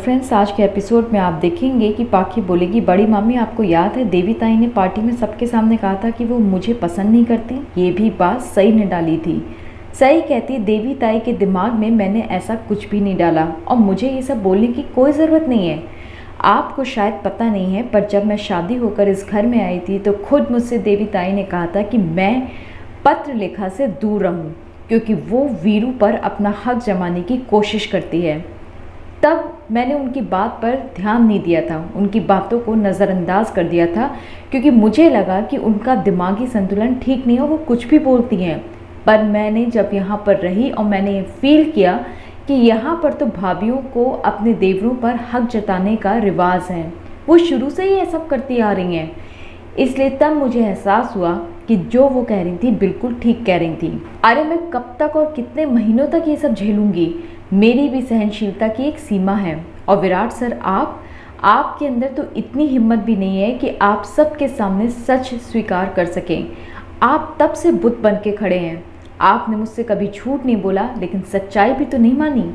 Friends, आज के episode में आप देखेंगे कि पाखी बोलेगी, बड़ी मामी आपको याद है देवी ताई ने पार्टी में सबके सामने कहा था कि वो मुझे पसंद नहीं करती। ये भी बात सई ने डाली थी। सई कहती, देवी ताई के दिमाग में मैंने ऐसा कुछ भी नहीं डाला और मुझे ये सब बोलने की कोई ज़रूरत नहीं है। आपको शायद पता नहीं है, पर जब मैं शादी होकर इस घर में आई थी तो खुद मुझसे देवी ताई ने कहा था कि मैं पत्र लेखा से दूर रहूं, क्योंकि वो वीरू पर अपना हक जमाने की कोशिश करती है। तब मैंने उनकी बात पर ध्यान नहीं दिया था, उनकी बातों को नज़रअंदाज कर दिया था, क्योंकि मुझे लगा कि उनका दिमागी संतुलन ठीक नहीं है, वो कुछ भी बोलती हैं। पर मैंने जब यहाँ पर रही और मैंने फील किया कि यहाँ पर तो भाभियों को अपने देवरों पर हक जताने का रिवाज है, वो शुरू से ही ये सब करती आ रही हैं। इसलिए तब मुझे एहसास हुआ कि जो वो कह रही थी बिल्कुल ठीक कह रही थी। अरे मैं कब तक और कितने महीनों तक ये सब झेलूंगी, मेरी भी सहनशीलता की एक सीमा है। और विराट सर, आपके अंदर तो इतनी हिम्मत भी नहीं है कि आप सबके सामने सच स्वीकार कर सकें। आप तब से बुत बन के खड़े हैं। आपने मुझसे कभी झूठ नहीं बोला, लेकिन सच्चाई भी तो नहीं मानी।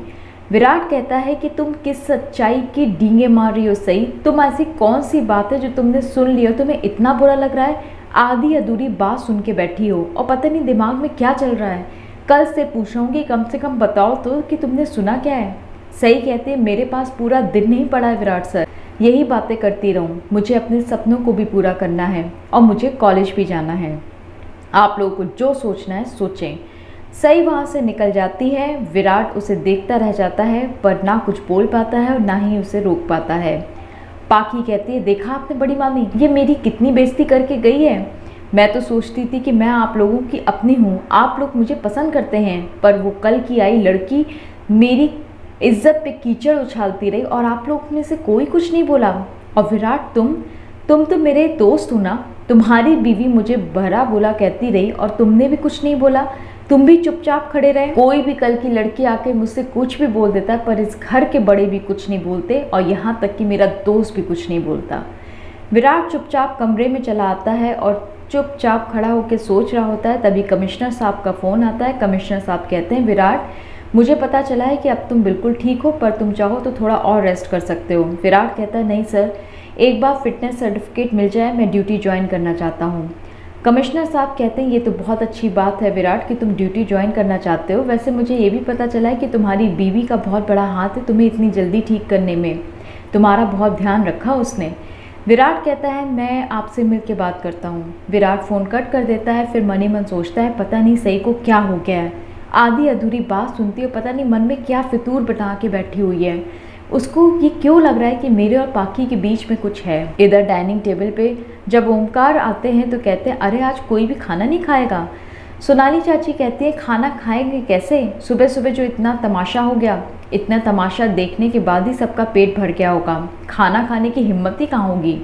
विराट कहता है कि तुम किस सच्चाई की डींगे मार रही हो सही, तुम ऐसी कौन सी बात है जो तुमने सुन ली हो, तुम्हें इतना बुरा लग रहा है। आधी अधूरी बात सुन के बैठी हो और पता नहीं दिमाग में क्या चल रहा है। कल से पूछूंगी, कम से कम बताओ तो कि तुमने सुना क्या है। सही कहते हैं, मेरे पास पूरा दिन नहीं पड़ा है विराट सर, यही बातें करती रहूं। मुझे अपने सपनों को भी पूरा करना है और मुझे कॉलेज भी जाना है। आप लोगों को जो सोचना है सोचें। सही वहाँ से निकल जाती है। विराट उसे देखता रह जाता है, पर ना कुछ बोल पाता है और ना ही उसे रोक पाता है। पाखी कहती है, देखा आपने बड़ी मामी, ये मेरी कितनी बेइज्जती करके गई है। मैं तो सोचती थी कि मैं आप लोगों की अपनी हूँ, आप लोग मुझे पसंद करते हैं, पर वो कल की आई लड़की मेरी इज्जत पे कीचड़ उछालती रही और आप लोग में से कोई कुछ नहीं बोला। और विराट, तुम तो मेरे दोस्त हो ना, तुम्हारी बीवी मुझे भला बुरा कहती रही और तुमने भी कुछ नहीं बोला, तुम भी चुपचाप खड़े रहे। कोई भी कल की लड़की आके मुझसे कुछ भी बोल देता, पर इस घर के बड़े भी कुछ नहीं बोलते और यहाँ तक कि मेरा दोस्त भी कुछ नहीं बोलता। विराट चुपचाप कमरे में चला आता है और चुपचाप खड़ा होकर सोच रहा होता है। तभी कमिश्नर साहब का फ़ोन आता है। कमिश्नर साहब कहते हैं, विराट, मुझे पता चला है कि अब तुम बिल्कुल ठीक हो, पर तुम चाहो तो थोड़ा और रेस्ट कर सकते हो। विराट कहता है, नहीं सर, एक बार फिटनेस सर्टिफिकेट मिल जाए, मैं ड्यूटी ज्वाइन करना चाहता हूँ। कमिश्नर साहब कहते हैं, ये तो बहुत अच्छी बात है विराट कि तुम ड्यूटी ज्वाइन करना चाहते हो। वैसे मुझे ये भी पता चला है कि तुम्हारी बीवी का बहुत बड़ा हाथ है तुम्हें इतनी जल्दी ठीक करने में, तुम्हारा बहुत ध्यान रखा उसने। विराट कहता है, मैं आपसे मिल के बात करता हूँ। विराट फ़ोन कट कर देता है। फिर मन ही मन सोचता है, पता नहीं सही को क्या हो गया है। आधी अधूरी बात सुनती है, पता नहीं मन में क्या फितूर बना के बैठी हुई है। उसको ये क्यों लग रहा है कि मेरे और पाखी के बीच में कुछ है। इधर डाइनिंग टेबल पे जब ओमकार आते हैं तो कहते हैं, अरे आज कोई भी खाना नहीं खाएगा। सोनाली चाची कहती है, खाना खाएंगे कैसे, सुबह सुबह जो इतना तमाशा हो गया, इतना तमाशा देखने के बाद ही सबका पेट भर गया होगा, खाना खाने की हिम्मत ही कहाँ होगी।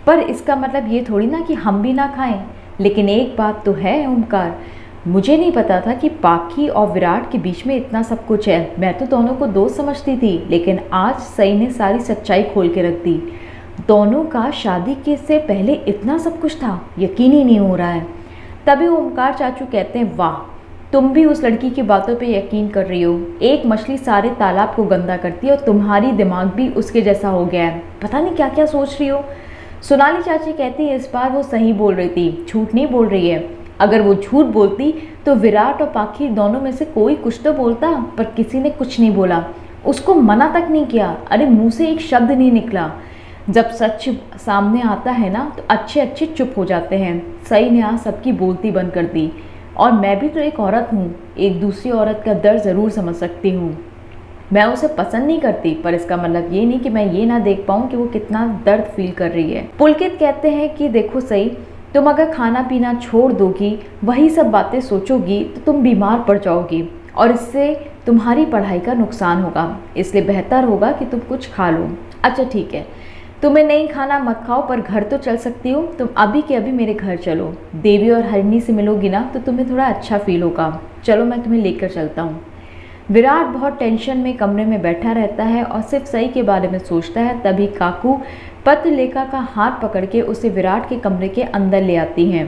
पर इसका मतलब ये थोड़ी ना कि हम भी ना खाएं। लेकिन एक बात तो है ओमकार, मुझे नहीं पता था कि पाखी और विराट के बीच में इतना सब कुछ है। मैं तो दोनों को दोस्त समझती थी, लेकिन आज सई ने सारी सच्चाई खोल के रख दी। दोनों का शादी के से पहले इतना सब कुछ था, यकीन ही नहीं हो रहा है। तभी ओमकार चाचू कहते हैं, वाह, तुम भी उस लड़की की बातों पे यकीन कर रही हो। एक मछली सारे तालाब को गंदा करती है और तुम्हारी दिमाग भी उसके जैसा हो गया है, पता नहीं क्या क्या सोच रही हो। सोनाली चाची कहती है, इस बार वो सही बोल रही थी, झूठ नहीं बोल रही है। अगर वो झूठ बोलती तो विराट और पाखी दोनों में से कोई कुछ तो बोलता, पर किसी ने कुछ नहीं बोला, उसको मना तक नहीं किया। अरे मुंह से एक शब्द नहीं निकला। जब सच सामने आता है ना तो अच्छे अच्छे चुप हो जाते हैं। सही ने आज सबकी बोलती बंद कर दी। और मैं भी तो एक औरत हूँ, एक दूसरी औरत का दर्द ज़रूर समझ सकती हूँ। मैं उसे पसंद नहीं करती, पर इसका मतलब ये नहीं कि मैं ये ना देख पाऊँ कि वो कितना दर्द फील कर रही है। पुलकित कहते हैं कि देखो सही, तुम अगर खाना पीना छोड़ दोगी, वही सब बातें सोचोगी, तो तुम बीमार पड़ जाओगी और इससे तुम्हारी पढ़ाई का नुकसान होगा। इसलिए बेहतर होगा कि तुम कुछ खा लो। अच्छा ठीक है, तुम्हें नहीं खाना मत खाओ, पर घर तो चल सकती हो। तुम अभी के अभी मेरे घर चलो, देवी और हरिणी से मिलोगी ना तो तुम्हें थोड़ा अच्छा फील होगा। चलो मैं तुम्हें लेकर चलता हूँ। विराट बहुत टेंशन में कमरे में बैठा रहता है और सिर्फ सही के बारे में सोचता है। तभी काकू पत्रलेखा का हाथ पकड़ के उसे विराट के कमरे के अंदर ले आती हैं।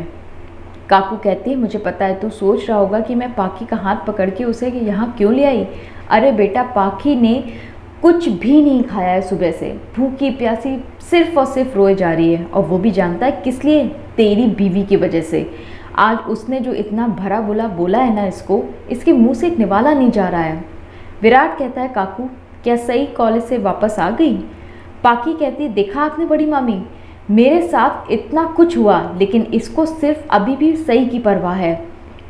काकू कहती है, मुझे पता है तू सोच रहा होगा कि मैं पाखी का हाथ पकड़ के उसे यहाँ क्यों ले आई। अरे बेटा, पाखी ने कुछ भी नहीं खाया है सुबह से, भूखी प्यासी सिर्फ और सिर्फ रोए जा रही है, और वो भी जानता है किस लिए, तेरी बीवी की वजह से। आज उसने जो इतना भरा बुला बोला है ना इसको, इसके मुंह से एक निवाला नहीं जा रहा है। विराट कहता है काकू क्या सई कॉलेज से वापस आ गई? पाकी कहती है देखा आपने बड़ी मामी, मेरे साथ इतना कुछ हुआ लेकिन इसको सिर्फ अभी भी सई की परवाह है।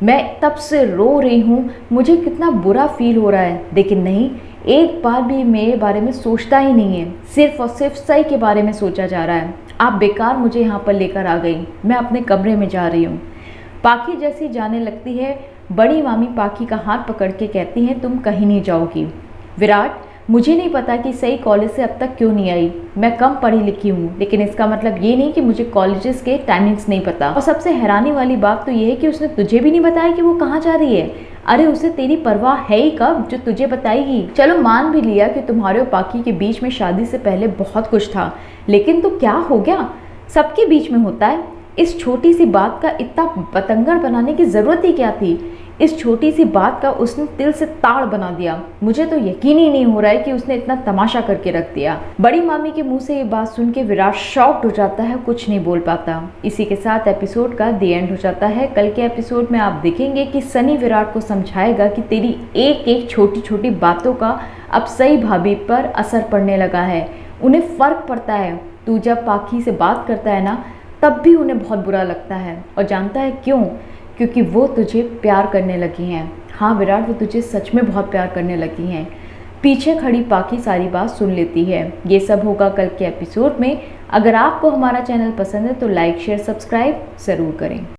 मैं तब से रो रही हूँ, मुझे कितना बुरा फील हो रहा है, लेकिन नहीं, एक बार भी मेरे बारे में सोचता ही नहीं है, सिर्फ और सिर्फ सई के बारे में सोचा जा रहा है। आप बेकार मुझे यहाँ पर लेकर आ गई, मैं अपने कमरे में जा रही हूँ। पाकी जैसी जाने लगती है, बड़ी मामी पाकी का हाथ पकड़ के कहती हैं तुम कहीं नहीं जाओगी। विराट मुझे नहीं पता कि सई कॉलेज से अब तक क्यों नहीं आई, मैं कम पढ़ी लिखी हूँ, लेकिन इसका मतलब ये नहीं कि मुझे कॉलेजेस के टाइमिंग्स नहीं पता। और सबसे हैरानी वाली बात तो ये है कि उसने तुझे भी नहीं बताया कि वो कहाँ जा रही है। अरे उसे तेरी परवाह है ही कब जो तुझे बताएगी। चलो मान भी लिया कि तुम्हारे और पाकी के बीच में शादी से पहले बहुत कुछ था, लेकिन तो क्या हो गया, सबके बीच में होता है। इस छोटी सी बात का इतना बतंगड़ बनाने की ज़रूरत ही क्या थी? इस छोटी सी बात का उसने तिल से ताड़ बना दिया। मुझे तो यकीन ही नहीं हो रहा है कि उसने इतना तमाशा करके रख दिया। बड़ी मामी के मुंह से ये बात सुन के विराट शॉक्ड हो जाता है, कुछ नहीं बोल पाता। इसी के साथ एपिसोड का द एंड हो जाता है। कल के एपिसोड में आप देखेंगे कि सनी विराट को समझाएगा कि तेरी एक एक छोटी छोटी बातों का अब सई भाभी पर असर पड़ने लगा है, उन्हें फ़र्क पड़ता है। तू जब पाकी से बात करता है ना, तब भी उन्हें बहुत बुरा लगता है, और जानता है क्यों? क्योंकि वो तुझे प्यार करने लगी हैं। हाँ विराट, वो तुझे सच में बहुत प्यार करने लगी हैं। पीछे खड़ी पाकी सारी बात सुन लेती है। ये सब होगा कल के एपिसोड में। अगर आपको हमारा चैनल पसंद है तो लाइक शेयर सब्सक्राइब ज़रूर करें।